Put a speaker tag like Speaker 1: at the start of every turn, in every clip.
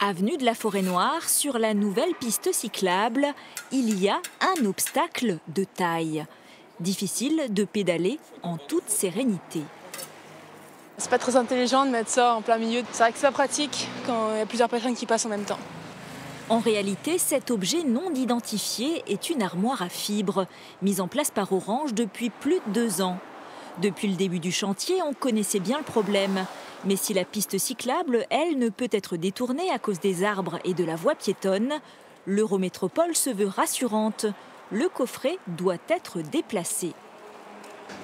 Speaker 1: Avenue de la Forêt-Noire, sur la nouvelle piste cyclable, il y a un obstacle de taille. Difficile de pédaler en toute sérénité.
Speaker 2: C'est pas très intelligent de mettre ça en plein milieu. C'est vrai que c'est pas pratique quand il y a plusieurs personnes qui passent en même temps.
Speaker 1: En réalité, cet objet non identifié est une armoire à fibres, mise en place par Orange depuis plus de 2 ans. Depuis le début du chantier, on connaissait bien le problème. Mais si la piste cyclable, elle, ne peut être détournée à cause des arbres et de la voie piétonne, l'Eurométropole se veut rassurante. Le coffret doit être déplacé.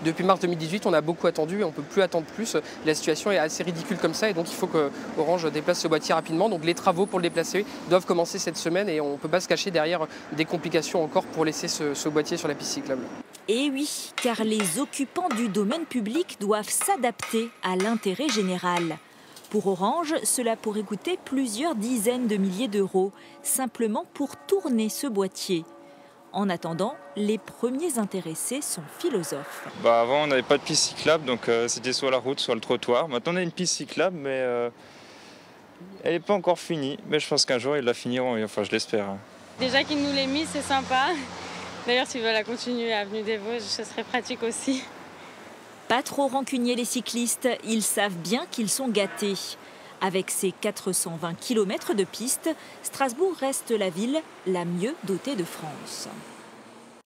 Speaker 3: Depuis mars 2018, on a beaucoup attendu et on ne peut plus attendre plus. La situation est assez ridicule comme ça et donc il faut que Orange déplace ce boîtier rapidement. Donc les travaux pour le déplacer doivent commencer cette semaine et on ne peut pas se cacher derrière des complications encore pour laisser ce boîtier sur la piste cyclable.
Speaker 1: Et oui, car les occupants du domaine public doivent s'adapter à l'intérêt général. Pour Orange, cela pourrait coûter plusieurs dizaines de milliers d'euros, simplement pour tourner ce boîtier. En attendant, les premiers intéressés sont philosophes.
Speaker 4: Avant, on n'avait pas de piste cyclable, donc c'était soit la route, soit le trottoir. Maintenant, on a une piste cyclable, mais elle n'est pas encore finie. Mais je pense qu'un jour, ils la finiront, enfin, je l'espère.
Speaker 5: Déjà qu'ils nous l'aient mis, c'est sympa. D'ailleurs, s'ils veulent la continuer à Avenue des Vosges, ce serait pratique aussi.
Speaker 1: Pas trop rancuniers les cyclistes, ils savent bien qu'ils sont gâtés. Avec ses 420 km de piste, Strasbourg reste la ville la mieux dotée de France.